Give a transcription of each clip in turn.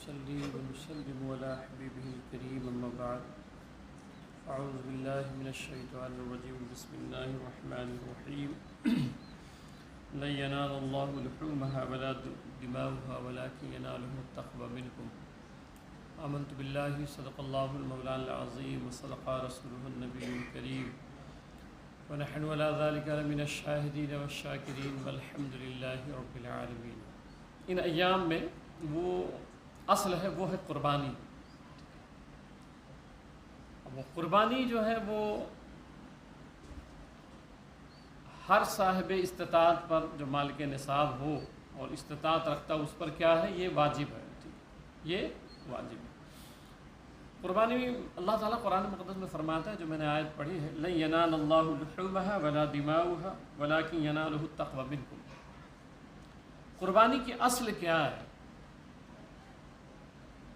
ونصلي ونسلم على حبيبه الكريم أما بعد أعوذ بالله من الشيطان الرجيم بسم الله الرحمن الرحيم لن ينال الله لحومها ولا دماؤها ولكن يناله التقوى منكم آمنت بالله صدق الله المولان العظيم وصدق رسوله النبي الكريم ونحن على ذلك من الشاهدين والشاكرين والحمد لله رب العالمين۔ ان ایام میں وہ اصل ہے وہ ہے قربانی۔ وہ قربانی جو ہے وہ ہر صاحب استطاعت پر جو مالک نصاب ہو اور استطاعت رکھتا اس پر کیا ہے، یہ واجب ہے، یہ واجب ہے۔ قربانی بھی اللہ تعالیٰ قرآن مقدس میں فرماتا ہے، جو میں نے آیت پڑھی ہے، لن ینال اللہ لحومها ولا دماؤها ولکن ینالہ التقوی منکم۔ قربانی کی اصل کیا ہے؟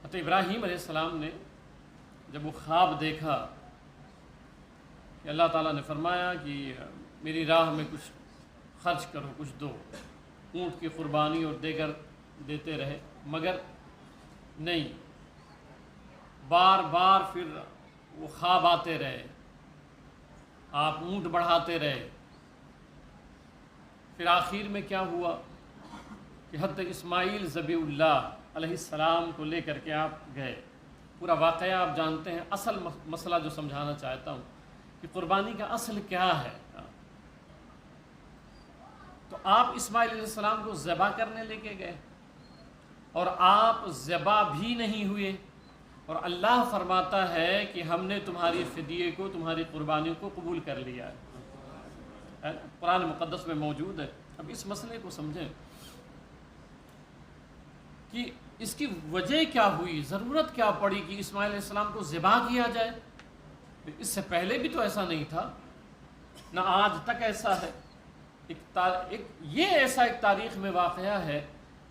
حضرت ابراہیم علیہ السلام نے جب وہ خواب دیکھا کہ اللہ تعالیٰ نے فرمایا کہ میری راہ میں کچھ خرچ کرو، کچھ دو، اونٹ کی قربانی اور دیگر دیتے رہے، مگر نہیں، بار بار پھر وہ خواب آتے رہے، آپ اونٹ بڑھاتے رہے، پھر آخر میں کیا ہوا کہ حضرت اسماعیل ذبیح اللہ علیہ السلام کو لے کر کے آپ گئے۔ پورا واقعہ آپ جانتے ہیں۔ اصل مسئلہ جو سمجھانا چاہتا ہوں کہ قربانی کا اصل کیا ہے، تو آپ اسماعیل علیہ السلام کو ذبح کرنے لے کے گئے اور آپ ذبح بھی نہیں ہوئے، اور اللہ فرماتا ہے کہ ہم نے تمہاری فدیے کو، تمہاری قربانی کو قبول کر لیا ہے، قرآن مقدس میں موجود ہے۔ اب اس مسئلے کو سمجھیں کہ اس کی وجہ کیا ہوئی، ضرورت کیا پڑی کہ اسماعیل علیہ السلام کو ذبح کیا جائے؟ اس سے پہلے بھی تو ایسا نہیں تھا، نہ آج تک ایسا ہے۔ یہ ایسا ایک تاریخ میں واقعہ ہے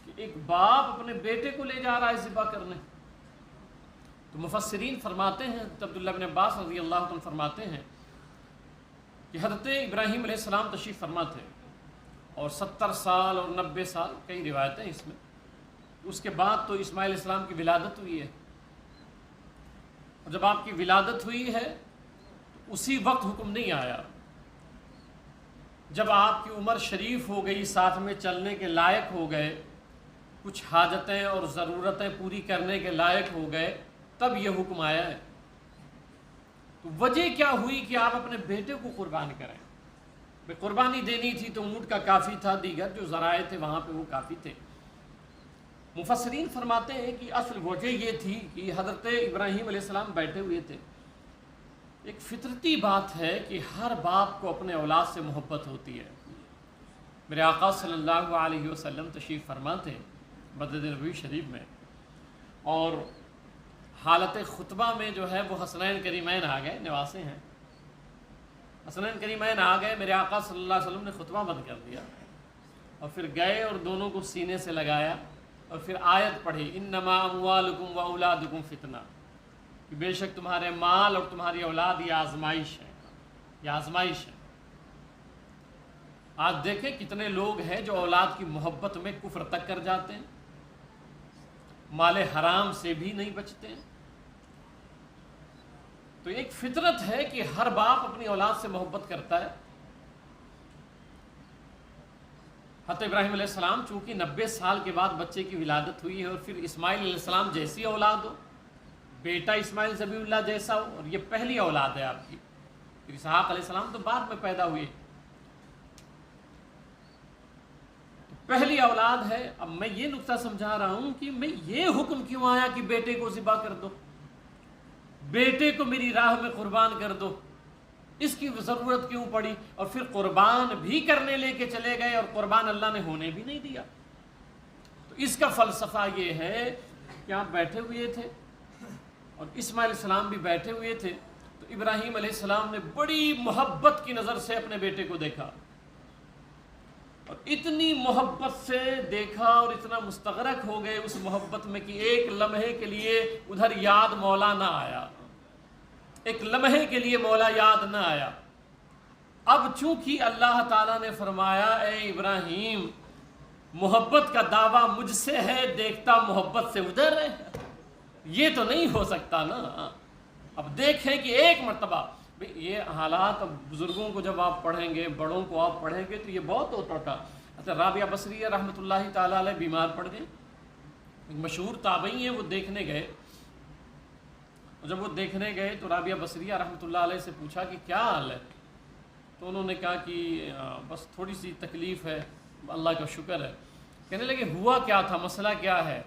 کہ ایک باپ اپنے بیٹے کو لے جا رہا ہے ذبح کرنے، تو مفسرین فرماتے ہیں، عبداللہ بن عباس رضی اللہ عنہ فرماتے ہیں کہ حضرت ابراہیم علیہ السلام تشریف فرما تھے، اور 70 سال اور 90 سال، کئی روایتیں اس میں۔ اس کے بعد تو اسماعیل علیہ السلام کی ولادت ہوئی ہے، اور جب آپ کی ولادت ہوئی ہے تو اسی وقت حکم نہیں آیا، جب آپ کی عمر شریف ہو گئی، ساتھ میں چلنے کے لائق ہو گئے، کچھ حاجتیں اور ضرورتیں پوری کرنے کے لائق ہو گئے، تب یہ حکم آیا ہے۔ تو وجہ کیا ہوئی کہ آپ اپنے بیٹے کو قربان کریں؟ قربانی دینی تھی تو اونٹ کا کافی تھا، دیگر جو ذرائع تھے وہاں پہ وہ کافی تھے۔ مفسرین فرماتے ہیں کہ اصل وجہ یہ تھی کہ حضرت ابراہیم علیہ السلام بیٹھے ہوئے تھے۔ ایک فطرتی بات ہے کہ ہر باپ کو اپنے اولاد سے محبت ہوتی ہے۔ میرے آقا صلی اللہ علیہ وسلم تشریف فرما تھے مسجد نبوی شریف میں، اور حالت خطبہ میں جو ہے وہ حسنین کریمین آ گئے، نواسے ہیں، حسنین کریمین آ گئے، میرے آقا صلی اللہ علیہ وسلم نے خطبہ بند کر دیا، اور پھر گئے اور دونوں کو سینے سے لگایا، اور پھر آیت پڑھی، انما اموالکم و اولادکم فتنہ، کہ بے شک تمہارے مال اور تمہاری اولاد یہ آزمائش ہے، یہ آزمائش ہے۔ آج دیکھیں کتنے لوگ ہیں جو اولاد کی محبت میں کفر تک کر جاتے ہیں، مال حرام سے بھی نہیں بچتے ہیں۔ تو ایک فطرت ہے کہ ہر باپ اپنی اولاد سے محبت کرتا ہے۔ حضرت ابراہیم علیہ السلام چونکہ 90 سال کے بعد بچے کی ولادت ہوئی ہے، اور پھر اسماعیل علیہ السلام جیسی اولاد ہو، بیٹا اسماعیل ذبیح اللہ جیسا ہو، اور یہ پہلی اولاد ہے آپ کی۔ پھر اسحاق علیہ السلام تو بعد میں پیدا ہوئے، تو پہلی اولاد ہے۔ اب میں یہ نقطہ سمجھا رہا ہوں کہ میں یہ حکم کیوں آیا کہ بیٹے کو ذبح کر دو، بیٹے کو میری راہ میں قربان کر دو، اس کی ضرورت کیوں پڑی؟ اور پھر قربان بھی کرنے لے کے چلے گئے، اور قربان اللہ نے ہونے بھی نہیں دیا۔ تو اس کا فلسفہ یہ ہے کہ آپ بیٹھے ہوئے تھے اور اسماعیل علیہ السلام بھی بیٹھے ہوئے تھے، تو ابراہیم علیہ السلام نے بڑی محبت کی نظر سے اپنے بیٹے کو دیکھا، اور اتنی محبت سے دیکھا اور اتنا مستغرق ہو گئے اس محبت میں کہ ایک لمحے کے لیے ادھر یاد مولا نہ آیا، ایک لمحے کے لیے مولا یاد نہ آیا۔ اب چونکہ اللہ تعالیٰ نے فرمایا، اے ابراہیم محبت کا دعویٰ مجھ سے ہے، دیکھتا محبت سے ادھر ہے، یہ تو نہیں ہو سکتا نا۔ اب دیکھیں کہ ایک مرتبہ یہ حالات، اب بزرگوں کو جب آپ پڑھیں گے، بڑوں کو آپ پڑھیں گے تو یہ بہت ہوتا تھا۔ اچھا، رابعہ بصریہ رحمۃ اللہ تعالیٰ علیہ بیمار پڑ گئے، ایک مشہور تابعی ہیں، وہ دیکھنے گئے، اور جب وہ دیکھنے گئے تو رابعہ بصریہ رحمۃ اللہ علیہ سے پوچھا کہ کیا حال ہے؟ تو انہوں نے کہا کہ بس تھوڑی سی تکلیف ہے، اللہ کا شکر ہے۔ کہنے لگے ہوا کیا تھا، مسئلہ کیا ہے؟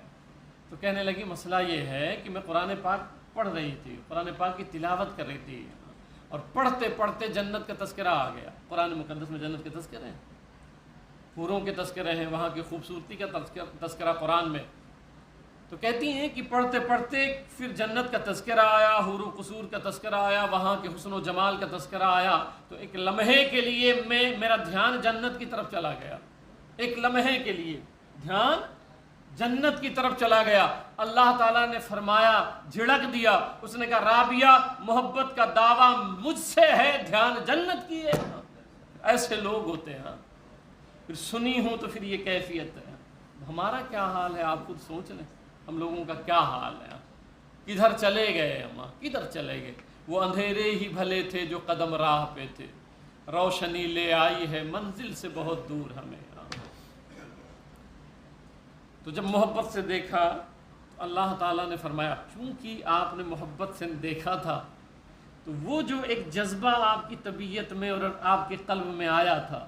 تو کہنے لگی مسئلہ یہ ہے کہ میں قرآن پاک پڑھ رہی تھی، قرآن پاک کی تلاوت کر رہی تھی، اور پڑھتے پڑھتے جنت کا تذکرہ آ گیا۔ قرآن مقدس میں جنت کے تذکرے ہیں، حوروں کے تذکرے ہیں، وہاں کی خوبصورتی کا تذکرہ قرآن میں۔ تو کہتی ہیں کہ پڑھتے پڑھتے پھر جنت کا تذکرہ آیا، حور و قصور کا تذکرہ آیا، وہاں کے حسن و جمال کا تذکرہ آیا، تو ایک لمحے کے لیے میرا دھیان جنت کی طرف چلا گیا، ایک لمحے کے لیے دھیان جنت کی طرف چلا گیا۔ اللہ تعالیٰ نے فرمایا، جھڑک دیا، اس نے کہا رابعہ محبت کا دعویٰ مجھ سے ہے، دھیان جنت کی ہے۔ ایسے لوگ ہوتے ہیں، پھر سنی ہوں تو پھر یہ کیفیت ہے۔ ہمارا کیا حال ہے آپ خود سوچ لیں، ہم لوگوں کا کیا حال ہے؟ کدھر چلے گئے ہم، کدھر چلے گئے؟ وہ اندھیرے ہی بھلے تھے جو قدم راہ پہ تھے، روشنی لے آئی ہے منزل سے بہت دور ہمیں۔ تو جب محبت سے دیکھا تو اللہ تعالیٰ نے فرمایا چونکہ آپ نے محبت سے دیکھا تھا تو وہ جو ایک جذبہ آپ کی طبیعت میں اور آپ کے قلب میں آیا تھا،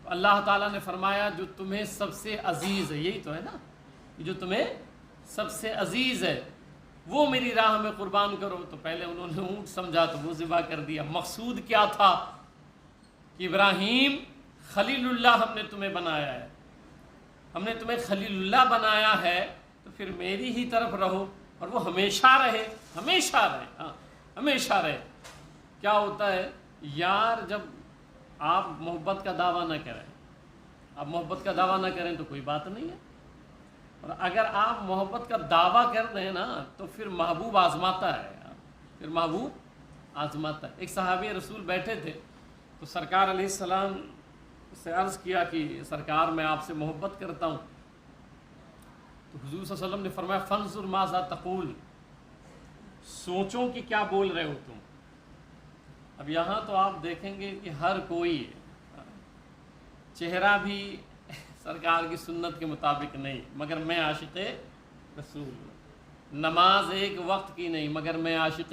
تو اللہ تعالیٰ نے فرمایا جو تمہیں سب سے عزیز ہے، یہی تو ہے نا، جو تمہیں سب سے عزیز ہے وہ میری راہ میں قربان کرو۔ تو پہلے انہوں نے اونٹ سمجھا تو وہ ذبح کر دیا۔ مقصود کیا تھا کہ ابراہیم خلیل اللہ ہم نے تمہیں بنایا ہے، ہم نے تمہیں خلیل اللہ بنایا ہے، تو پھر میری ہی طرف رہو، اور وہ ہمیشہ رہے، ہمیشہ رہے، ہاں ہمیشہ رہے۔ کیا ہوتا ہے یار، جب آپ محبت کا دعویٰ نہ کریں، آپ محبت کا دعویٰ نہ کریں تو کوئی بات نہیں ہے، اور اگر آپ محبت کا دعویٰ کر رہے ہیں نا تو پھر محبوب آزماتا ہے، پھر محبوب آزماتا ہے۔ ایک صحابی رسول بیٹھے تھے تو سرکار علیہ السلام سے عرض کیا کہ سرکار میں آپ سے محبت کرتا ہوں، تو حضور صلی اللہ علیہ وسلم نے فرمایا فانظر ماذا تقول، سوچو کہ کیا بول رہے ہو تم۔ اب یہاں تو آپ دیکھیں گے کہ ہر کوئی چہرہ بھی سرکار کی سنت کے مطابق نہیں، مگر میں عاشق رسول ہوں، نماز ایک وقت کی نہیں مگر میں عاشق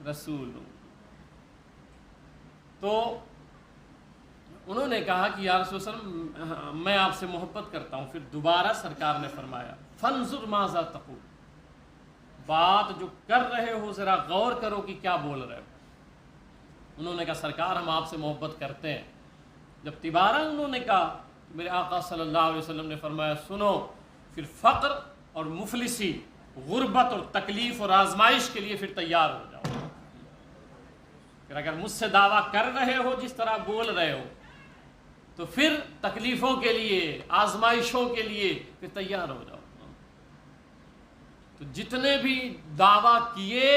رسول ہوں۔ تو انہوں نے کہا کہ یا رسول اللہ میں آپ سے محبت کرتا ہوں۔ پھر دوبارہ سرکار نے فرمایا فانظر ماذا تقول، بات جو کر رہے ہو ذرا غور کرو کہ کیا بول رہے ہو۔ انہوں نے کہا سرکار ہم آپ سے محبت کرتے ہیں۔ جب تیبارہ انہوں نے کہا، میرے آقا صلی اللہ علیہ وسلم نے فرمایا سنو، پھر فقر اور مفلسی، غربت اور تکلیف اور آزمائش کے لیے پھر تیار ہو جاؤ۔ پھر اگر مجھ سے دعویٰ کر رہے ہو جس طرح بول رہے ہو تو پھر تکلیفوں کے لیے، آزمائشوں کے لیے پھر تیار ہو جاؤ۔ تو جتنے بھی دعویٰ کیے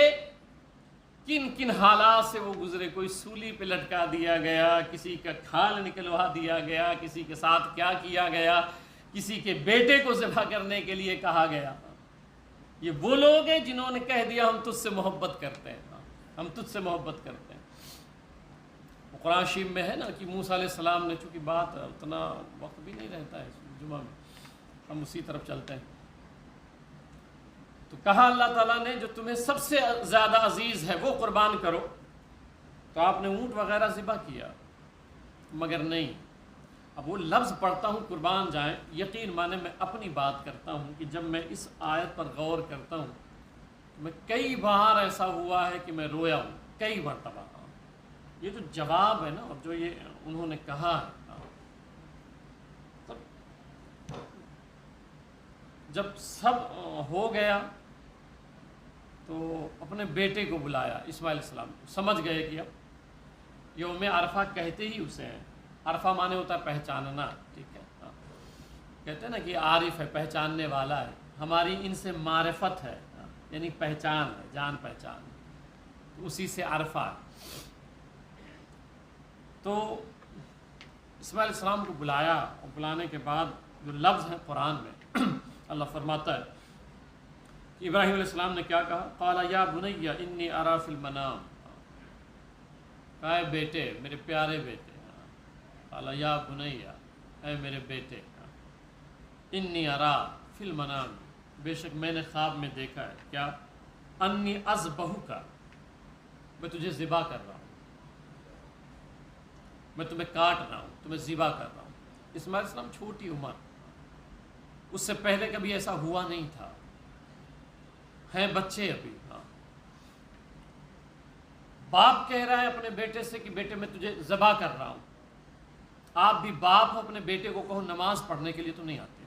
کن کن حالات سے وہ گزرے، کوئی سولی پہ لٹکا دیا گیا، کسی کا کھال نکلوا دیا گیا، کسی کے ساتھ کیا کیا گیا، کسی کے بیٹے کو ذبح کرنے کے لیے کہا گیا۔ یہ وہ لوگ ہیں جنہوں نے کہہ دیا ہم تجھ سے محبت کرتے ہیں، ہم تجھ سے محبت کرتے ہیں۔ قرآن شریف میں ہے نا کہ موسیٰ علیہ السلام نے، چونکہ بات اتنا وقت بھی نہیں رہتا ہے جمعہ میں، ہم اسی طرف چلتے ہیں، تو کہا اللہ تعالیٰ نے جو تمہیں سب سے زیادہ عزیز ہے وہ قربان کرو۔ تو آپ نے اونٹ وغیرہ ذبح کیا، مگر نہیں۔ اب وہ لفظ پڑھتا ہوں قربان جائیں، یقین مانے میں اپنی بات کرتا ہوں کہ جب میں اس آیت پر غور کرتا ہوں تو میں کئی بار ایسا ہوا ہے کہ میں رویا ہوں، کئی مرتبہ۔ یہ جو جواب ہے نا، اور جو یہ انہوں نے کہا ہے، جب سب ہو گیا تو اپنے بیٹے کو بلایا، اسماعیل علیہ السلام کو، سمجھ گئے کہ اب یوم عرفہ کہتے ہی اسے ہیں، عرفہ مانے ہوتا ہے پہچاننا، ٹھیک ہے، کہتے ہیں نا کہ عارف ہے، پہچاننے والا ہے، ہماری ان سے معرفت ہے، یعنی پہچان ہے، جان پہچان، اسی سے عرفہ ہے۔ تو اسماعیل علیہ السلام کو بلایا، اور بلانے کے بعد جو لفظ ہیں قرآن میں اللہ فرماتا ہے کہ ابراہیم علیہ السلام نے کیا کہا؟ قال یا بنی انی ارا فی المنام، کہا اے بیٹے، میرے پیارے بیٹے، قال یا بنی، اے میرے بیٹے، انی ارا فی المنام، بے شک میں نے خواب میں دیکھا ہے، کیا؟ انی اذبحک، میں تجھے ذبح کر رہا ہوں، میں تمہیں کاٹ رہا ہوں، تمہیں ذبح کر رہا ہوں۔ اسماعیل علیہ السلام چھوٹی عمر، اس سے پہلے کبھی ایسا ہوا نہیں تھا، ہیں بچے ابھی۔ باپ کہہ رہا ہے اپنے بیٹے سے کہ بیٹے میں تجھے ذبح کر رہا ہوں۔ آپ بھی باپ ہو، اپنے بیٹے کو کہو نماز پڑھنے کے لیے تو نہیں آتے۔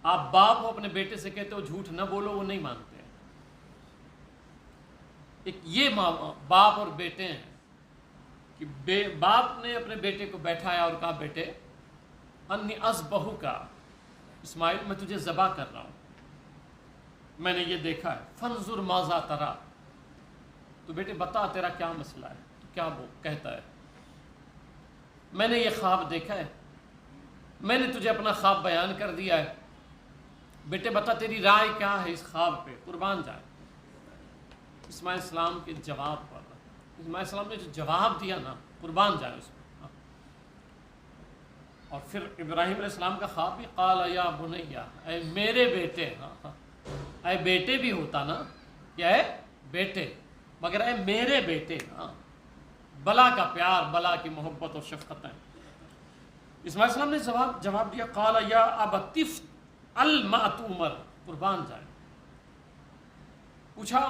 آپ باپ ہو، اپنے بیٹے سے کہتے ہو جھوٹ نہ بولو، وہ نہیں مانتے۔ ایک یہ باپ اور بیٹے ہیں کہ باپ نے اپنے بیٹے کو بیٹھایا اور کہا بیٹے انی اذبحک، اسماعیل میں تجھے ذبح کر رہا ہوں، میں نے یہ دیکھا ہے، فانظر ماذا تری، تو بیٹے بتا تیرا کیا مسئلہ ہے، تو کیا وہ کہتا ہے؟ میں نے یہ خواب دیکھا ہے، میں نے تجھے اپنا خواب بیان کر دیا ہے، بیٹے بتا تیری رائے کیا ہے اس خواب پہ، قربان جائے۔ اسماعیل السلام کے جواب پر، اسماعیل السلام نے جو جواب دیا نا، قربان جائے اس پہ۔ اور پھر ابراہیم علیہ السلام کا خواب بھی، قال یا بنی، اے میرے بیٹے، اے بیٹے بھی ہوتا نا، کیا ہے بیٹے، مگر اے میرے بیٹے، بلا کا پیار، بلا کی محبت اور شفقت ہے۔ اسماعیل السلام نے جواب دیا، قال یا ابت افعل ما تؤمر، قربان جائے۔ پوچھا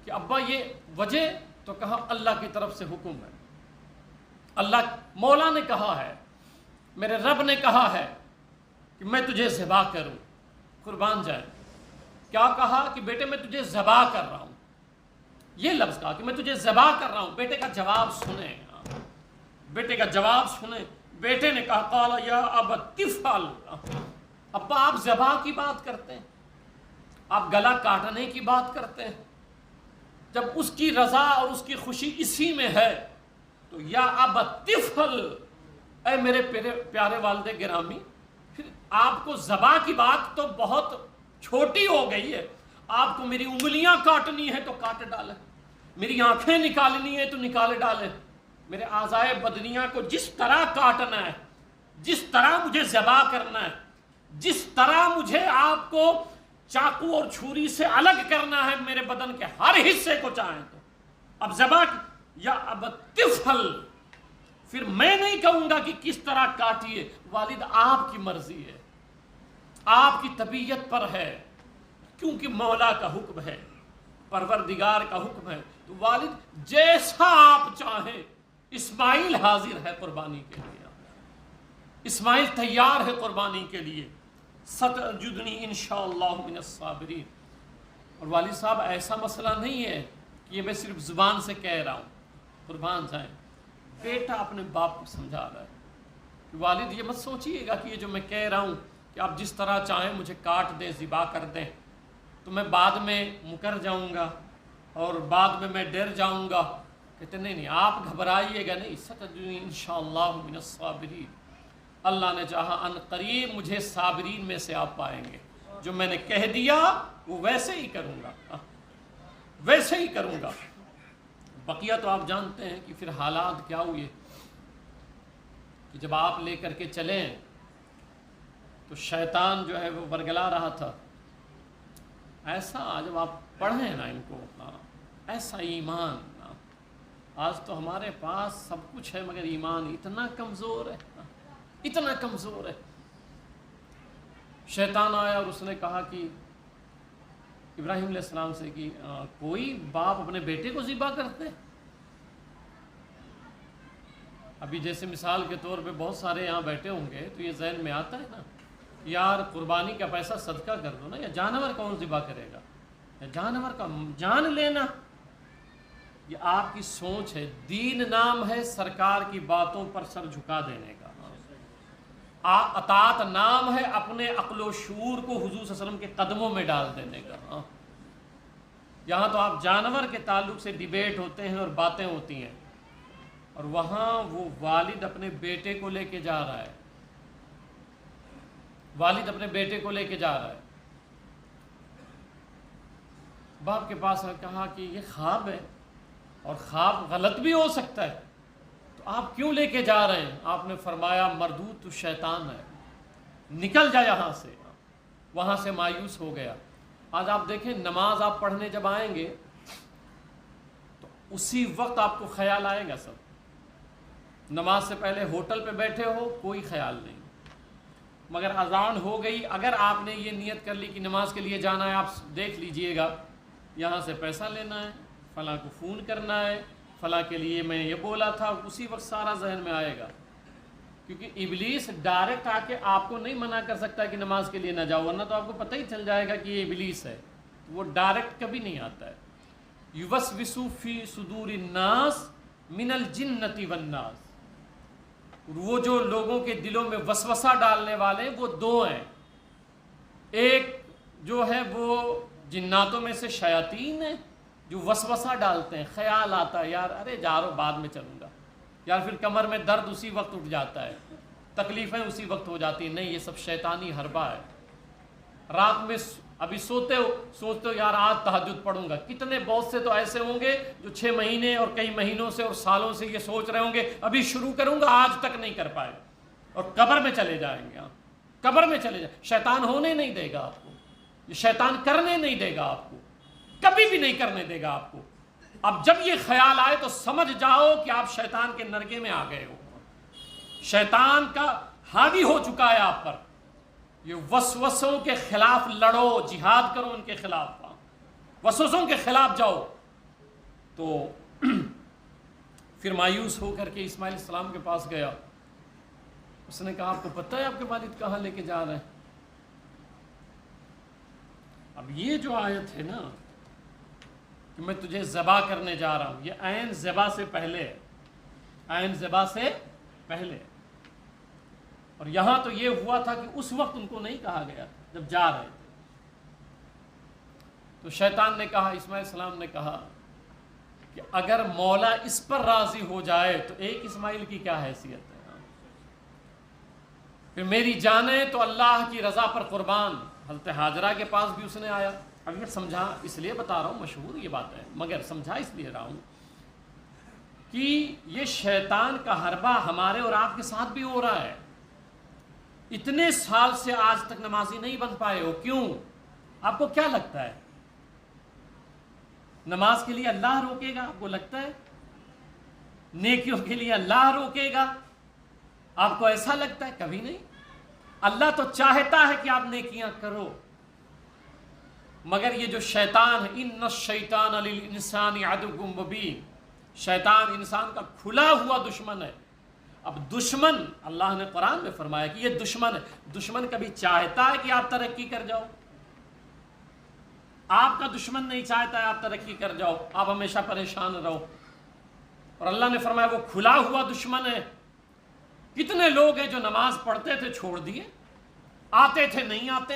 کہ ابا یہ وجہ، تو کہا اللہ کی طرف سے حکم ہے، اللہ مولا نے کہا ہے، میرے رب نے کہا ہے کہ میں تجھے ذبح کروں، قربان جائے۔ کیا کہا کہ بیٹے میں تجھے ذبح کر رہا ہوں، یہ لفظ کہا کہ میں تجھے ذبح کر رہا ہوں۔ بیٹے کا جواب سنیں، بیٹے کا جواب سنیں۔ بیٹے نے کہا قال یا ابت افعل، ابا آپ ذبح کی بات کرتے ہیں، آپ گلا کاٹنے کی بات کرتے ہیں، جب اس کی رضا اور اس کی خوشی اسی میں ہے تو یا ابت افعل، اے میرے پیارے والد گرامی، پھر آپ کو ذبح کی بات تو بہت چھوٹی ہو گئی ہے، آپ کو میری انگلیاں کاٹنی ہے تو کاٹ ڈالیں، میری آنکھیں نکالنی ہے تو نکال ڈالیں، میرے اعضائے بدنیاں کو جس طرح کاٹنا ہے، جس طرح مجھے ذبح کرنا ہے، جس طرح مجھے آپ کو چاقو اور چھری سے الگ کرنا ہے میرے بدن کے ہر حصے کو چاہیں تو اب ذبح یا ابت افعل، پھر میں نہیں کہوں گا کہ کس طرح کاٹیے، والد آپ کی مرضی ہے، آپ کی طبیعت پر ہے، کیونکہ مولا کا حکم ہے، پروردگار کا حکم ہے، تو والد جیسا آپ چاہیں۔ اسماعیل حاضر ہے قربانی کے لیے، اسماعیل تیار ہے قربانی کے لیے، ستجدنی انشاءاللہ من الصابرین۔ اور والد صاحب ایسا مسئلہ نہیں ہے کہ یہ میں صرف زبان سے کہہ رہا ہوں، قربان جائیں، بیٹا اپنے باپ کو سمجھا رہا ہے کہ والد یہ مت سوچیے گا کہ یہ جو میں کہہ رہا ہوں کہ آپ جس طرح چاہیں مجھے کاٹ دیں، ذبح کر دیں تو میں بعد میں مکر جاؤں گا اور بعد میں ڈر جاؤں گا۔ کہتے نہیں، آپ گھبرائیے گا نہیں، ستجدنی انشاءاللہ من الصابرین، اللہ نے چاہا ان قریب مجھے صابرین میں سے آپ پائیں گے، جو میں نے کہہ دیا وہ ویسے ہی کروں گا، ویسے ہی کروں گا۔ بقیہ تو آپ جانتے ہیں کہ پھر حالات کیا ہوئے کہ جب آپ لے کر کے چلیں تو شیطان جو ہے وہ برگلا رہا تھا۔ ایسا جب آپ پڑھیں نا ان کو، ایسا ایمان، آج تو ہمارے پاس سب کچھ ہے مگر ایمان اتنا کمزور ہے، اتنا کمزور ہے۔ شیطان آیا اور اس نے کہا کہ ابراہیم علیہ السلام سے کہ کوئی باپ اپنے بیٹے کو ذبح کرتے؟ ابھی جیسے مثال کے طور پہ بہت سارے یہاں بیٹھے ہوں گے تو یہ ذہن میں آتا ہے نا، یار قربانی کا پیسہ صدقہ کر دو نا، یا جانور کون ذبح کرے گا، یا جانور کا جان لینا۔ یہ آپ کی سوچ ہے، دین نام ہے سرکار کی باتوں پر سر جھکا دینے کا، اطاعت نام ہے اپنے عقل و شعور کو حضور صلی اللہ علیہ وسلم کے قدموں میں ڈال دینے کا۔ یہاں تو آپ جانور کے تعلق سے ڈیبیٹ ہوتے ہیں اور باتیں ہوتی ہیں، اور وہاں وہ والد اپنے بیٹے کو لے کے جا رہا ہے، والد اپنے بیٹے کو لے کے جا رہا ہے۔ باپ کے پاس کہا کہ یہ خواب ہے اور خواب غلط بھی ہو سکتا ہے، تو آپ کیوں لے کے جا رہے ہیں؟ آپ نے فرمایا مردود تو شیطان ہے، نکل جا یہاں سے۔ وہاں سے مایوس ہو گیا۔ آج آپ دیکھیں نماز آپ پڑھنے جب آئیں گے تو اسی وقت آپ کو خیال آئے گا سب۔ نماز سے پہلے ہوٹل پہ بیٹھے ہو کوئی خیال نہیں، مگر اذان ہو گئی، اگر آپ نے یہ نیت کر لی کہ نماز کے لیے جانا ہے، آپ دیکھ لیجئے گا یہاں سے پیسہ لینا ہے، فلاں کو فون کرنا ہے، فلاں کے لیے میں یہ بولا تھا، اسی وقت سارا ذہن میں آئے گا۔ کیونکہ ابلیس ڈائریکٹ آ کے آپ کو نہیں منع کر سکتا کہ نماز کے لیے نہ جاؤ، ورنہ تو آپ کو پتہ ہی چل جائے گا کہ یہ ابلیس ہے۔ وہ ڈائریکٹ کبھی نہیں آتا ہے۔ یوسوس فی صدور الناس من الجنۃ والناس، وہ جو لوگوں کے دلوں میں وسوسہ ڈالنے والے وہ دو ہیں، ایک جو ہے وہ جناتوں میں سے شیاطین ہیں جو وسوسہ ڈالتے ہیں، خیال آتا ہے یار ارے جا رہو بعد میں چلوں گا، یار پھر کمر میں درد اسی وقت اٹھ جاتا ہے، تکلیفیں اسی وقت ہو جاتی ہیں۔ نہیں، یہ سب شیطانی حربہ ہے۔ رات میں ابھی سوتے ہو یار آج تہجد پڑھوں گا، کتنے بہت سے تو ایسے ہوں گے جو 6 مہینے اور کئی مہینوں سے اور سالوں سے یہ سوچ رہے ہوں گے ابھی شروع کروں گا، آج تک نہیں کر پائے، اور قبر میں چلے جائیں گے۔ قبر میں چلے جائیں، شیطان ہونے نہیں دے گا آپ کو، یہ شیطان کرنے نہیں دے گا آپ کو، کبھی بھی نہیں کرنے دے گا آپ کو۔ اب جب یہ خیال آئے تو سمجھ جاؤ کہ آپ شیطان کے نرگے میں آ گئے ہو، شیطان کا حاوی ہو چکا ہے آپ پر۔ یہ وسوسوں کے خلاف لڑو، جہاد کرو ان کے خلاف، وسوسوں کے خلاف جاؤ۔ تو پھر مایوس ہو کر کے اسماعیل السلام کے پاس گیا، اس نے کہا آپ کو پتہ ہے آپ کے والد کہاں لے کے جا رہے ہیں؟ اب یہ جو آیت ہے نا کہ میں تجھے ذبح کرنے جا رہا ہوں، یہ عین ذبح سے پہلے ہے، عین ذبح سے پہلے۔ اور یہاں تو یہ ہوا تھا کہ اس وقت ان کو نہیں کہا گیا جب جا رہے تھے۔ تو شیطان نے کہا، اسماعیل السلام نے کہا کہ اگر مولا اس پر راضی ہو جائے تو ایک اسماعیل کی کیا حیثیت ہے، پھر میری جانیں تو اللہ کی رضا پر قربان۔ حضرت ہاجرہ کے پاس بھی اس نے آیا۔ اب میں سمجھا اس لیے بتا رہا ہوں، مشہور یہ بات ہے، مگر سمجھا اس لیے رہا ہوں کہ یہ شیطان کا حربہ ہمارے اور آپ کے ساتھ بھی ہو رہا ہے۔ اتنے سال سے آج تک نمازی نہیں بن پائے ہو، کیوں؟ آپ کو کیا لگتا ہے نماز کے لیے اللہ روکے گا؟ آپ کو لگتا ہے نیکیوں کے لیے اللہ روکے گا؟ آپ کو ایسا لگتا ہے؟ کبھی نہیں۔ اللہ تو چاہتا ہے کہ آپ نیکیاں کرو، مگر یہ جو شیطان ہے، ان الشیطان للانسان عدو مبین، شیطان انسان کا کھلا ہوا دشمن ہے۔ اب دشمن، اللہ نے قرآن میں فرمایا کہ یہ دشمن ہے، دشمن کبھی چاہتا ہے کہ آپ ترقی کر جاؤ؟ آپ کا دشمن نہیں چاہتا ہے آپ ترقی کر جاؤ، آپ ہمیشہ پریشان رہو۔ اور اللہ نے فرمایا وہ کھلا ہوا دشمن ہے۔ کتنے لوگ ہیں جو نماز پڑھتے تھے چھوڑ دیے، آتے تھے نہیں آتے۔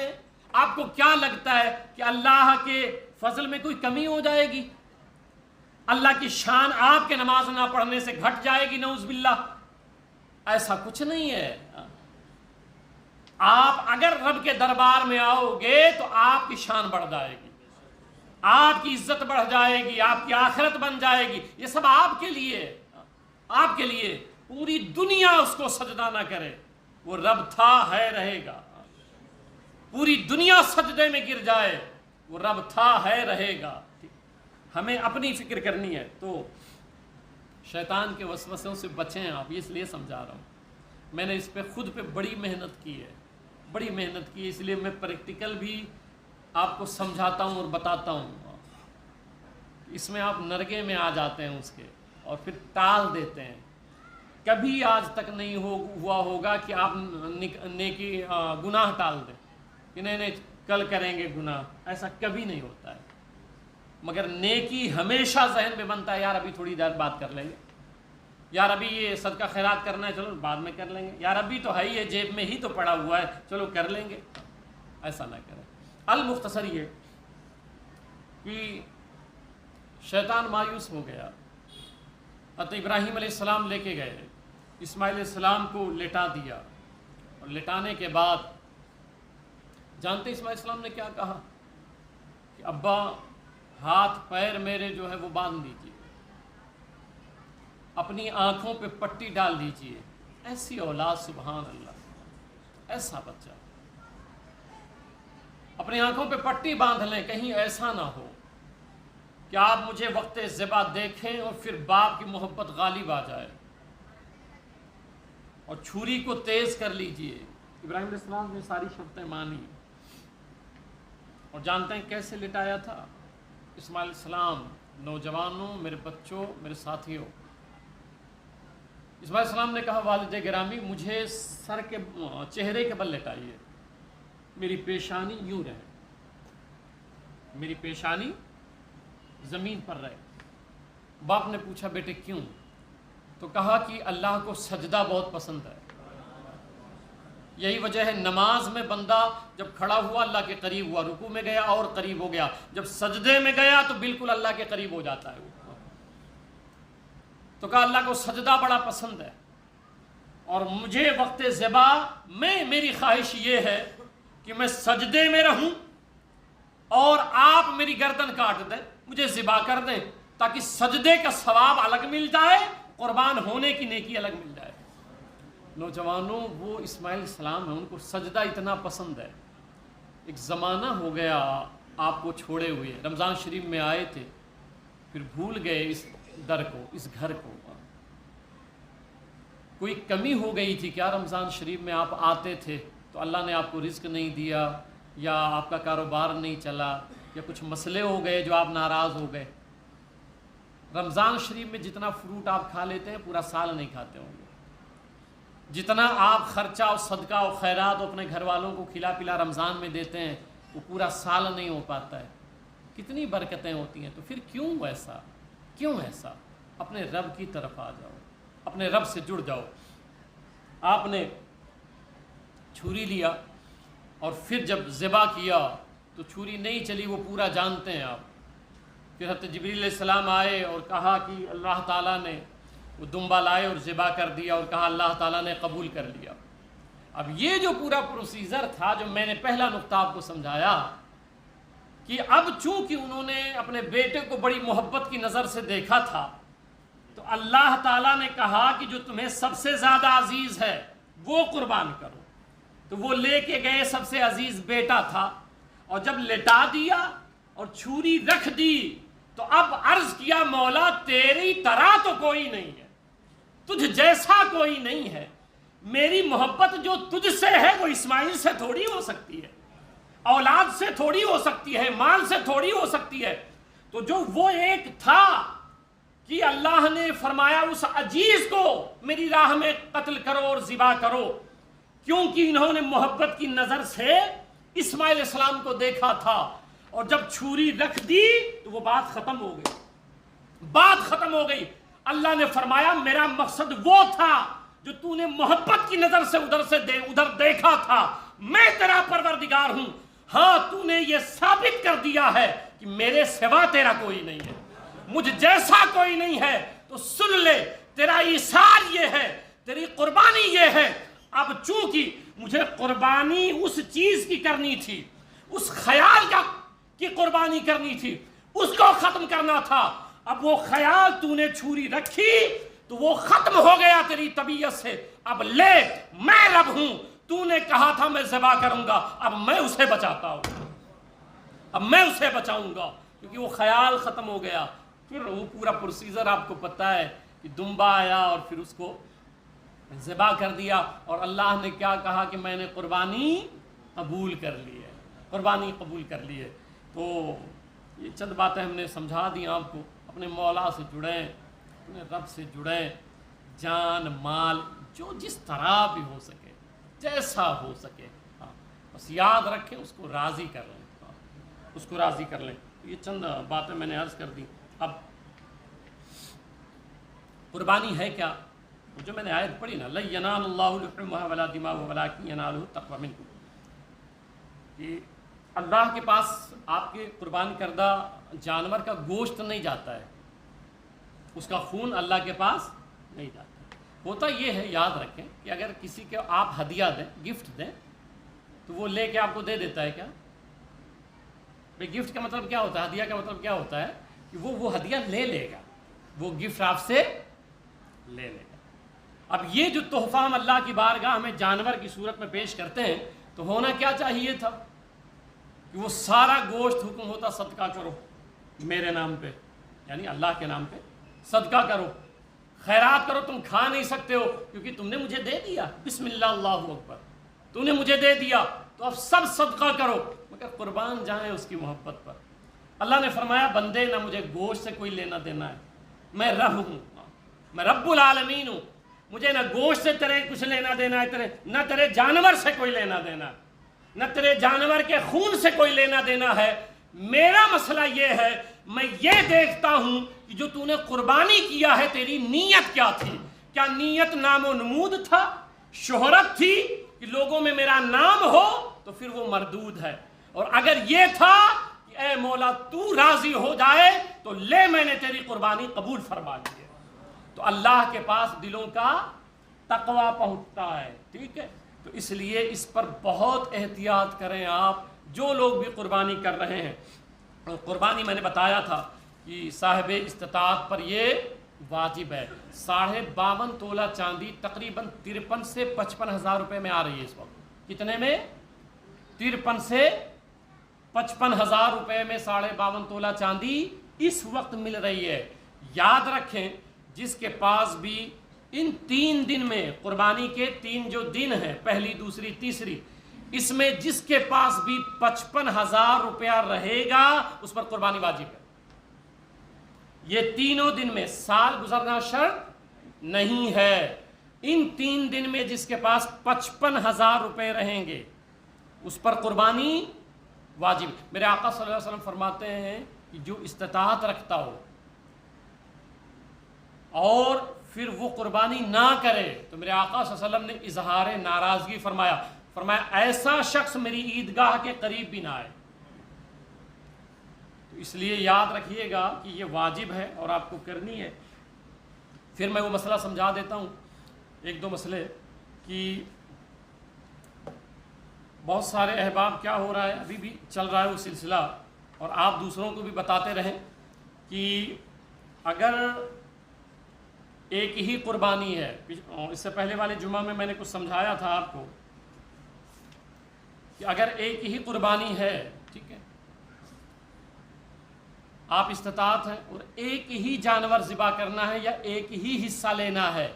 آپ کو کیا لگتا ہے کہ اللہ کے فضل میں کوئی کمی ہو جائے گی؟ اللہ کی شان آپ کے نماز نہ پڑھنے سے گھٹ جائے گی؟ نعوذ باللہ، ایسا کچھ نہیں ہے۔ آپ اگر رب کے دربار میں آؤ گے تو آپ کی شان بڑھ جائے گی، آپ کی عزت بڑھ جائے گی، آپ کی آخرت بن جائے گی۔ یہ سب آپ کے لیے، آپ کے لیے۔ پوری دنیا اس کو سجدہ نہ کرے، وہ رب تھا ہے رہے گا۔ پوری دنیا سجدے میں گر جائے، وہ رب تھا ہے رہے گا۔ ہمیں اپنی فکر کرنی ہے۔ تو شیطان کے وسوسوں سے بچیں آپ، اس لیے سمجھا رہا ہوں۔ میں نے اس پہ خود پہ بڑی محنت کی ہے، بڑی محنت کی ہے، اس لیے میں پریکٹیکل بھی آپ کو سمجھاتا ہوں اور بتاتا ہوں۔ اس میں آپ نرگے میں آ جاتے ہیں اس کے، اور پھر ٹال دیتے ہیں۔ کبھی آج تک نہیں ہوا ہوگا کہ آپ نیکی گناہ ٹال دیں کہ نہیں کل کریں گے گناہ، ایسا کبھی نہیں ہوتا ہے۔ مگر نیکی ہمیشہ ذہن میں بنتا ہے، یار ابھی تھوڑی دیر بات کر لیں گے، یار ابھی یہ صدقہ خیرات کرنا ہے، چلو بعد میں کر لیں گے، یار ابھی تو ہے یہ جیب میں ہی تو پڑا ہوا ہے، چلو کر لیں گے۔ ایسا نہ کریں۔ المختصر یہ کہ شیطان مایوس ہو گیا، حضرت ابراہیم علیہ السلام لے کے گئے، اسماعیل علیہ السلام کو لٹا دیا، اور لٹانے کے بعد جانتے اسماعیل علیہ السلام نے کیا کہا کہ ابا ہاتھ پیر میرے جو ہے وہ باندھ دیجیے، اپنی آنکھوں پہ پٹی ڈال دیجیے۔ ایسی اولاد، سبحان اللہ، ایسا بچہ اپنی آنکھوں پہ پٹی باندھ لیں، کہیں ایسا نہ ہو کہ آپ مجھے وقت ذبح دیکھیں اور پھر باپ کی محبت غالب آ جائے، اور چھری کو تیز کر لیجئے۔ ابراہیم علیہ السلام نے ساری شرطیں مانی، اور جانتے ہیں کیسے لٹایا تھا؟ اسماعیل علیہ السلام، نوجوانوں، میرے بچوں، میرے ساتھیوں، اسماعیل علیہ السلام نے کہا والد گرامی مجھے سر کے چہرے کے بل لٹائیے، میری پیشانی یوں رہے، میری پیشانی زمین پر رہے۔ باپ نے پوچھا بیٹے کیوں؟ تو کہا کہ اللہ کو سجدہ بہت پسند ہے، یہی وجہ ہے نماز میں بندہ جب کھڑا ہوا اللہ کے قریب ہوا، رکوع میں گیا اور قریب ہو گیا، جب سجدے میں گیا تو بالکل اللہ کے قریب ہو جاتا ہے۔ تو کہا اللہ کو سجدہ بڑا پسند ہے، اور مجھے وقت ذبح میں میری خواہش یہ ہے کہ میں سجدے میں رہوں اور آپ میری گردن کاٹ دیں، مجھے ذبح کر دیں، تاکہ سجدے کا ثواب الگ مل جائے، قربان ہونے کی نیکی الگ مل جائے۔ نوجوانوں، وہ اسماعیل علیہ السلام ہیں، ان کو سجدہ اتنا پسند ہے۔ ایک زمانہ ہو گیا آپ کو چھوڑے ہوئے، رمضان شریف میں آئے تھے، پھر بھول گئے اس در کو، اس گھر کو۔ کوئی کمی ہو گئی تھی کیا رمضان شریف میں آپ آتے تھے تو اللہ نے آپ کو رزق نہیں دیا، یا آپ کا کاروبار نہیں چلا، یا کچھ مسئلے ہو گئے جو آپ ناراض ہو گئے؟ رمضان شریف میں جتنا فروٹ آپ کھا لیتے ہیں پورا سال نہیں کھاتے ہوں گے، جتنا آپ خرچہ اور صدقہ اور خیرات اپنے گھر والوں کو کھلا پلا رمضان میں دیتے ہیں وہ پورا سال نہیں ہو پاتا ہے۔ کتنی برکتیں ہوتی ہیں، تو پھر کیوں ایسا؟ اپنے رب کی طرف آ جاؤ، اپنے رب سے جڑ جاؤ۔ آپ نے چھری لیا اور پھر جب ذبح کیا تو چھری نہیں چلی، وہ پورا جانتے ہیں آپ۔ پھر حضرت جبریل علیہ السلام آئے اور کہا کہ اللہ تعالیٰ نے وہ دمبا لائے اور ذبح کر دیا، اور کہا اللہ تعالیٰ نے قبول کر لیا۔ اب یہ جو پورا پروسیجر تھا، جو میں نے پہلا نقطہ آپ کو سمجھایا، کہ اب چونکہ انہوں نے اپنے بیٹے کو بڑی محبت کی نظر سے دیکھا تھا، تو اللہ تعالیٰ نے کہا کہ جو تمہیں سب سے زیادہ عزیز ہے وہ قربان کرو۔ تو وہ لے کے گئے، سب سے عزیز بیٹا تھا، اور جب لٹا دیا اور چھری رکھ دی تو اب عرض کیا مولا تیری طرح تو کوئی نہیں ہے، تجھ جیسا کوئی نہیں ہے، میری محبت جو تجھ سے ہے وہ اسماعیل سے تھوڑی ہو سکتی ہے، اولاد سے تھوڑی ہو سکتی ہے، مال سے تھوڑی ہو سکتی ہے۔ تو جو وہ ایک تھا کہ اللہ نے فرمایا اس عزیز کو میری راہ میں قتل کرو اور ذبح کرو، کیونکہ انہوں نے محبت کی نظر سے اسماعیل علیہ السلام کو دیکھا تھا، اور جب چھری رکھ دی تو وہ بات ختم ہو گئی۔ اللہ نے فرمایا میرا مقصد وہ تھا جو تو نے محبت کی نظر سے ادھر دیکھا تھا، میں تیرا پروردگار ہوں، ہاں تو نے یہ ثابت کر دیا ہے کہ میرے سوا تیرا کوئی نہیں ہے، مجھ جیسا کوئی نہیں ہے۔ تو سن لے، تیرا ایثار یہ ہے، تیری قربانی یہ ہے۔ اب چونکہ مجھے قربانی اس چیز کی کرنی تھی، اس خیال کی قربانی کرنی تھی، اس کو ختم کرنا تھا، اب وہ خیال تو نے چھری رکھی تو وہ ختم ہو گیا تیری طبیعت سے۔ اب لے، میں رب ہوں، تو نے کہا تھا میں ذبح کروں گا، اب میں اسے بچاتا ہوں، اب میں اسے بچاؤں گا، کیونکہ وہ خیال ختم ہو گیا۔ پھر وہ پورا پروسیجر آپ کو پتہ ہے کہ دمبا آیا اور پھر اس کو ذبح کر دیا، اور اللہ نے کیا کہا کہ میں نے قربانی قبول کر لی ہے، قربانی قبول کر لی ہے۔ تو یہ چند باتیں ہم نے سمجھا دی آپ کو۔ اپنے مولا سے جڑیں، اپنے رب سے جڑیں، جان مال جو جس طرح بھی ہو سکے، جیسا ہو سکے، بس یاد رکھیں اس کو راضی کر لیں، اس کو راضی کر لیں۔ یہ چند باتیں میں نے عرض کر دی۔ اب قربانی ہے کیا؟ جو میں نے آیت پڑھی نا، لَن يَنَالَ اللَّهُ لُحُومُهَا وَلَا دِمَاؤُهَا وَلَٰكِن يَنَالُهُ التَّقْوَىٰ مِنكُمْ، کہ اللہ کے پاس آپ کے قربان کردہ جانور کا گوشت نہیں جاتا ہے، اس کا خون اللہ کے پاس نہیں جاتا۔ ہوتا یہ ہے، یاد رکھیں کہ اگر کسی کے آپ ہدیہ دیں، گفٹ دیں، تو وہ لے کے آپ کو دے دیتا ہے کیا؟ بھئی گفٹ کا مطلب کیا ہوتا ہے، ہدیہ کا مطلب کیا ہوتا ہے کہ وہ ہدیہ لے لے گا، وہ گفٹ آپ سے لے لے گا۔ اب یہ جو تحفہ ہم اللہ کی بارگاہ میں جانور کی صورت میں پیش کرتے ہیں، تو ہونا کیا چاہیے تھا کہ وہ سارا گوشت حکم ہوتا صدقہ کرو میرے نام پہ، یعنی اللہ کے نام پہ صدقہ کرو، خیرات کرو۔ تم کھا نہیں سکتے ہو کیونکہ تم نے مجھے دے دیا، بسم اللہ اللہ اکبر، تم نے مجھے دے دیا تو اب سب صدقہ کرو، مگر قربان جائیں اس کی محبت پر۔ اللہ نے فرمایا بندے نہ مجھے گوشت سے کوئی لینا دینا ہے، میں رب ہوں، میں رب العالمین ہوں، مجھے نہ گوشت سے تیرے کچھ لینا دینا ہے، نہ تیرے جانور سے کوئی لینا دینا ہے، نہ تیرے جانور کے خون سے کوئی لینا دینا ہے۔ میرا مسئلہ یہ ہے، میں یہ دیکھتا ہوں کہ جو تو نے قربانی کیا ہے تیری نیت کیا تھی؟ کیا نیت نام و نمود تھا، شہرت تھی کہ لوگوں میں میرا نام ہو؟ تو پھر وہ مردود ہے۔ اور اگر یہ تھا کہ اے مولا تو راضی ہو جائے تو لے، میں نے تیری قربانی قبول فرما لی ہے۔ تو اللہ کے پاس دلوں کا تقوی پہنچتا ہے، ٹھیک ہے؟ تو اس لیے اس پر بہت احتیاط کریں آپ جو لوگ بھی قربانی کر رہے ہیں۔ اور قربانی میں نے بتایا تھا کہ صاحب استطاعت پر یہ واجب ہے۔ 52.5 تولہ چاندی تقریباً 53 سے 55 ہزار روپے میں آ رہی ہے اس وقت۔ کتنے میں؟ 53 سے 55 ہزار روپے میں 52.5 تولہ چاندی اس وقت مل رہی ہے۔ یاد رکھیں جس کے پاس بھی ان 3 دن میں، قربانی کے 3 جو دن ہیں، پہلی، دوسری، تیسری، اس میں جس کے پاس بھی 55 ہزار روپیہ رہے گا اس پر قربانی واجب ہے۔ یہ تینوں دن میں سال گزرنا شرط نہیں ہے، ان 3 دن میں جس کے پاس 55 ہزار روپے رہیں گے اس پر قربانی واجب۔ میرے آقا صلی اللہ علیہ وسلم فرماتے ہیں کہ جو استطاعت رکھتا ہو اور پھر وہ قربانی نہ کرے تو میرے آقا صلی اللہ علیہ وسلم نے اظہار ناراضگی فرمایا ایسا شخص میری عیدگاہ کے قریب بھی نہ آئے۔ تو اس لیے یاد رکھیے گا کہ یہ واجب ہے اور آپ کو کرنی ہے۔ پھر میں وہ مسئلہ سمجھا دیتا ہوں، 1-2 مسئلے، کہ بہت سارے احباب کیا ہو رہا ہے، ابھی بھی چل رہا ہے وہ سلسلہ، اور آپ دوسروں کو بھی بتاتے رہیں کہ اگر ایک ہی قربانی ہے، اس سے پہلے والے جمعہ میں نے کچھ سمجھایا تھا آپ کو کہ اگر ایک ہی قربانی ہے، ٹھیک ہے، آپ استطاعت ہیں اور ایک ہی جانور ذبح کرنا ہے یا ایک ہی حصہ لینا ہے،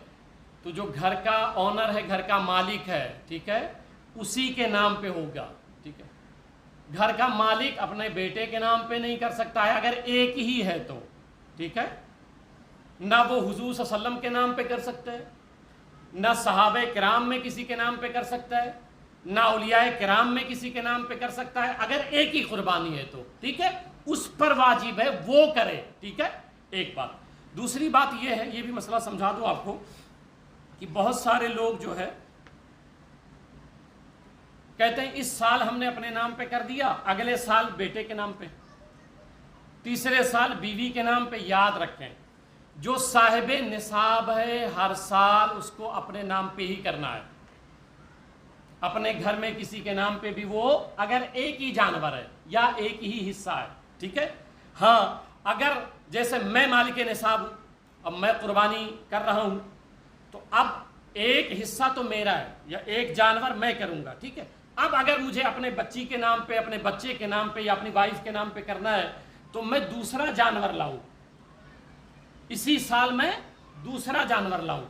تو جو گھر کا اونر ہے، گھر کا مالک ہے، ٹھیک ہے، اسی کے نام پہ ہوگا، ٹھیک ہے۔ گھر کا مالک اپنے بیٹے کے نام پہ نہیں کر سکتا ہے اگر ایک ہی ہے تو، ٹھیک ہے، نہ وہ حضور صلی اللہ علیہ وسلم کے نام پہ کر سکتا ہے، نہ صحابہ کرام میں کسی کے نام پہ کر سکتا ہے، نہ اولیاء کرام میں کسی کے نام پہ کر سکتا ہے، اگر ایک ہی قربانی ہے تو، ٹھیک ہے، اس پر واجب ہے وہ کرے، ٹھیک ہے، ایک بات۔ دوسری بات یہ ہے، یہ بھی مسئلہ سمجھا دوں آپ کو، کہ بہت سارے لوگ جو ہے کہتے ہیں اس سال ہم نے اپنے نام پہ کر دیا، اگلے سال بیٹے کے نام پہ، تیسرے سال بیوی کے نام پہ۔ یاد رکھیں جو صاحب نصاب ہے ہر سال اس کو اپنے نام پہ ہی کرنا ہے، اپنے گھر میں کسی کے نام پہ بھی، وہ اگر ایک ہی جانور ہے یا ایک ہی حصہ ہے، ٹھیک ہے۔ ہاں اگر جیسے میں مالک نصاب ہوں، اب میں قربانی کر رہا ہوں، تو اب ایک حصہ تو میرا ہے یا ایک جانور میں کروں گا، ٹھیک ہے۔ اب اگر مجھے اپنے بچی کے نام پہ، اپنے بچے کے نام پہ یا اپنی وائف کے نام پہ کرنا ہے تو میں دوسرا جانور لاؤں، اسی سال میں دوسرا جانور لاؤں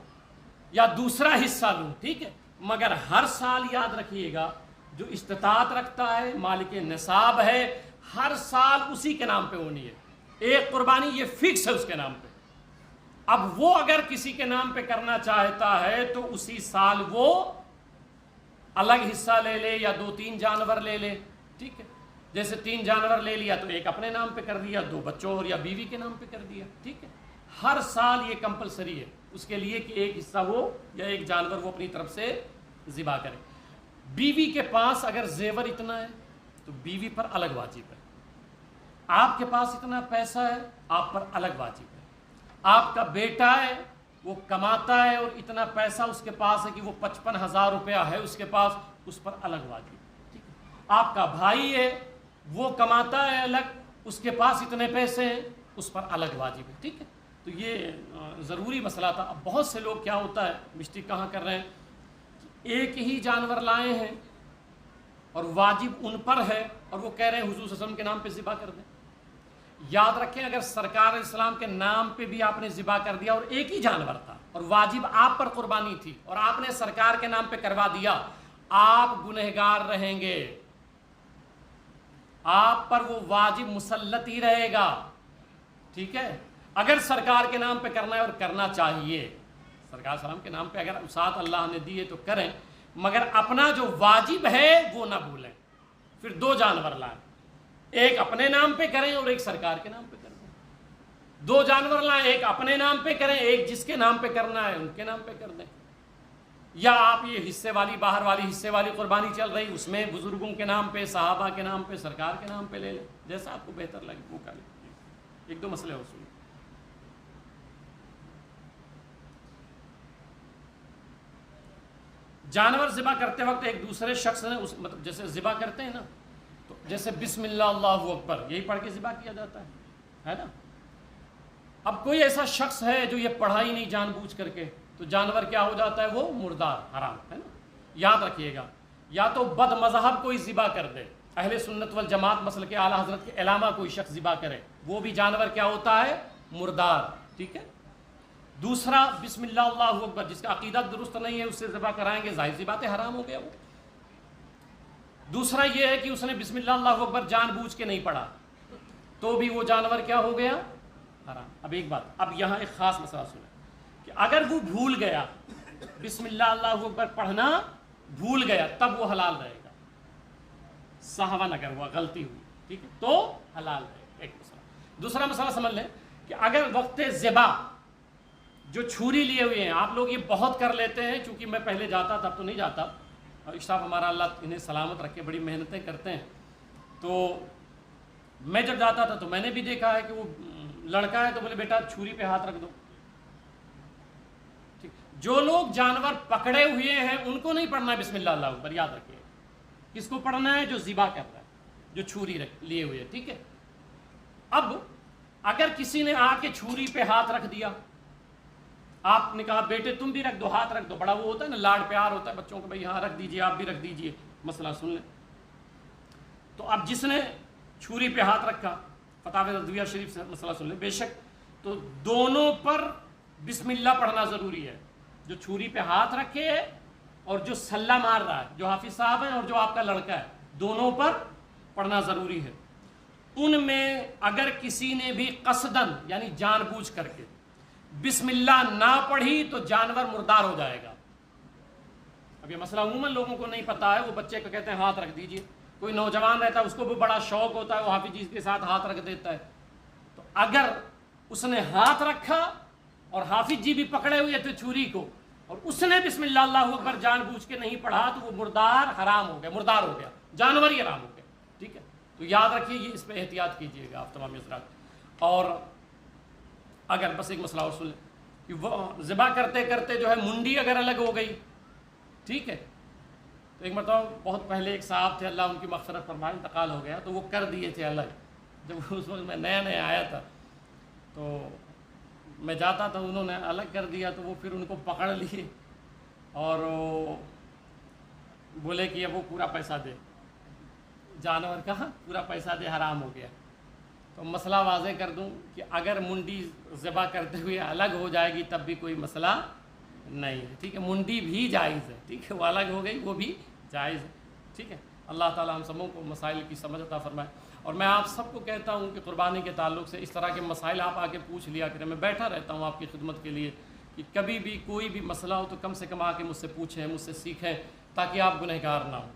یا دوسرا حصہ لوں، ٹھیک ہے، مگر ہر سال یاد رکھیے گا جو استطاعت رکھتا ہے، مالک نصاب ہے، ہر سال اسی کے نام پہ ہونی ہے، ایک قربانی یہ فکس ہے اس کے نام پہ۔ اب وہ اگر کسی کے نام پہ کرنا چاہتا ہے تو اسی سال وہ الگ حصہ لے لے یا 2-3 جانور لے لے، ٹھیک ہے۔ جیسے 3 جانور لے لیا تو ایک اپنے نام پہ کر دیا، 2 بچوں اور یا بیوی کے نام پہ کر دیا، ٹھیک ہے۔ ہر سال یہ کمپلسری ہے اس کے لیے کہ ایک حصہ وہ یا ایک جانور وہ اپنی طرف سے ذبح کرے۔ بیوی کے پاس اگر زیور اتنا ہے تو بیوی پر الگ واجب ہے، آپ کے پاس اتنا پیسہ ہے آپ پر الگ واجب ہے۔ آپ کا بیٹا ہے وہ کماتا ہے اور اتنا پیسہ اس کے پاس ہے کہ وہ 55,000 روپیہ ہے اس کے پاس، اس پر الگ واجب ہے، ٹھیک ہے۔ آپ کا بھائی ہے وہ کماتا ہے الگ، اس کے پاس اتنے پیسے ہیں، اس پر الگ واجب ہے، ٹھیک ہے۔ تو یہ ضروری مسئلہ تھا۔ اب بہت سے لوگ کیا ہوتا ہے مسٹیک کہاں کر رہے ہیں، ایک ہی جانور لائے ہیں اور واجب ان پر ہے اور وہ کہہ رہے ہیں حضور صلی اللہ علیہ وسلم کے نام پہ ذبح کر دیں۔ یاد رکھیں اگر سرکار اسلام کے نام پہ بھی آپ نے ذبح کر دیا اور ایک ہی جانور تھا اور واجب آپ پر قربانی تھی اور آپ نے سرکار کے نام پہ کروا دیا، آپ گنہگار رہیں گے، آپ پر وہ واجب مسلط ہی رہے گا، ٹھیک ہے۔ اگر سرکار کے نام پہ کرنا ہے اور کرنا چاہیے، سرکار سلام کے نام پہ اگر اوساط اللہ نے دیے تو کریں، مگر اپنا جو واجب ہے وہ نہ بھولیں۔ پھر 2 جانور لائیں، ایک اپنے نام پہ کریں اور ایک سرکار کے نام پہ کر دیں۔ 2 جانور لائیں، ایک اپنے نام پہ کریں، ایک جس کے نام پہ کرنا ہے ان کے نام پہ کر دیں۔ یا آپ یہ حصے والی باہر والی حصے والی قربانی چل رہی، اس میں بزرگوں کے نام پہ، صحابہ کے نام پہ، سرکار کے نام پہ لے لیں، جیسا آپ کو بہتر لگے وہ کر لیں۔ 1-2 مسئلے ہو سنیں۔ جانور ذبح کرتے وقت ایک دوسرے شخص نے مطلب جیسے ذبح کرتے ہیں نا، تو جیسے بسم اللہ اللہ اکبر یہی پڑھ کے ذبح کیا جاتا ہے نا۔ اب کوئی ایسا شخص ہے جو یہ پڑھا ہی نہیں جان بوجھ کر کے، تو جانور کیا ہو جاتا ہے، وہ مردار، حرام ہے نا۔ یاد رکھیے گا، یا تو بد مذہب کوئی ذبح کر دے، اہل سنت والجماعت مسلک کے اعلیٰ حضرت کے علامہ کوئی شخص ذبح کرے، وہ بھی جانور کیا ہوتا ہے، مردار، ٹھیک ہے۔ دوسرا بسم اللہ اللہ اکبر جس کا عقیدہ درست نہیں ہے اس سے ذبح کرائیں گے، ظاہر سی بات ہے حرام ہو گیا وہ۔ دوسرا یہ ہے کہ اس نے بسم اللہ اللہ اکبر جان بوجھ کے نہیں پڑھا تو بھی وہ جانور کیا ہو گیا، حرام۔ اب ایک بات، اب یہاں ایک خاص مسئلہ سنیں کہ اگر وہ بھول گیا بسم اللہ اللہ اکبر پڑھنا، بھول گیا، تب وہ حلال رہے گا، سہون اگر ہوا، غلطی ہوئی، ٹھیک ہے، تو حلال رہے گا، ایک مسئلہ۔ دوسرا مسئلہ سمجھ لیں کہ اگر وقت ذبح جو چھری لیے ہوئے ہیں، آپ لوگ یہ بہت کر لیتے ہیں، چونکہ میں پہلے جاتا تب تو نہیں جاتا، اور اشراف ہمارا اللہ انہیں سلامت رکھے، بڑی محنتیں کرتے ہیں، تو میں جب جاتا تھا تو میں نے بھی دیکھا ہے کہ وہ لڑکا ہے تو بولے بیٹا چھری پہ ہاتھ رکھ دو، ٹھیک۔ جو لوگ جانور پکڑے ہوئے ہیں ان کو نہیں پڑھنا ہے بسم اللہ اللہ اکبر، یاد رکھیے، کس کو پڑھنا ہے، جو ذبح کر رہا ہے، جو چھری لیے ہوئے، ٹھیک ہے۔ اب اگر کسی نے آ کے چھری پہ ہاتھ رکھ دیا، آپ نے کہا بیٹے تم بھی رکھ دو، ہاتھ رکھ دو، بڑا وہ ہوتا ہے نا، لاڑ پیار ہوتا ہے بچوں کو، بھائی ہاں رکھ دیجئے، آپ بھی رکھ دیجئے، مسئلہ سن لیں۔ تو اب جس نے چھری پہ ہاتھ رکھا، فتاوی رضویہ شریف سے مسئلہ سن لیں، بے شک تو دونوں پر بسم اللہ پڑھنا ضروری ہے، جو چھری پہ ہاتھ رکھے اور جو سلہ مار رہا ہے، جو حافظ صاحب ہیں اور جو آپ کا لڑکا ہے، دونوں پر پڑھنا ضروری ہے۔ ان میں اگر کسی نے بھی قصدن یعنی جان بوجھ کر کے بسم اللہ نہ پڑھی تو جانور مردار ہو جائے گا۔ اب یہ مسئلہ عموماً لوگوں کو نہیں پتا ہے، وہ بچے کو کہتے ہیں ہاتھ رکھ دیجئے، کوئی نوجوان رہتا ہے اس کو بھی بڑا شوق ہوتا ہے، وہ حافظ جی کے ساتھ ہاتھ رکھ دیتا ہے، تو اگر اس نے ہاتھ رکھا اور حافظ جی بھی پکڑے ہوئے تھے چھری کو اور اس نے بسم اللہ اللہ اکبر جان بوجھ کے نہیں پڑھا تو وہ مردار حرام ہو گیا، مردار ہو گیا، جانور ہی حرام ہو گیا، ٹھیک ہے۔ تو یاد رکھیے یہ اس پہ احتیاط کیجئے گا آپ تمام حضرات۔ اور اگر بس ایک مسئلہ اور سن لیں کہ وہ ذبح کرتے کرتے جو ہے منڈی اگر الگ ہو گئی، ٹھیک ہے، تو ایک مرتبہ بہت پہلے ایک صاحب تھے، اللہ ان کی مغفرت فرمائے، انتقال ہو گیا، تو وہ کر دیے تھے الگ۔ جب اس وقت میں نیا نیا آیا تھا تو میں جاتا تھا، انہوں نے الگ کر دیا، تو وہ پھر ان کو پکڑ لیے اور بولے کہ اب وہ پورا پیسہ دے، جانور کہاں پورا پیسہ دے، حرام ہو گیا۔ تو مسئلہ واضح کر دوں کہ اگر منڈی ذبح کرتے ہوئے الگ ہو جائے گی تب بھی کوئی مسئلہ نہیں ہے، ٹھیک ہے، منڈی بھی جائز ہے، ٹھیک ہے، وہ الگ ہو گئی وہ بھی جائز ہے، ٹھیک ہے۔ اللہ تعالی ہم سبوں کو مسائل کی سمجھ عطا فرمائے۔ اور میں آپ سب کو کہتا ہوں کہ قربانی کے تعلق سے اس طرح کے مسائل آپ آ کے پوچھ لیا کریں، میں بیٹھا رہتا ہوں آپ کی خدمت کے لیے، کہ کبھی بھی کوئی بھی مسئلہ ہو تو کم سے کم آ کے مجھ سے پوچھیں، مجھ سے سیکھیں، تاکہ آپ گنہگار نہ ہوں۔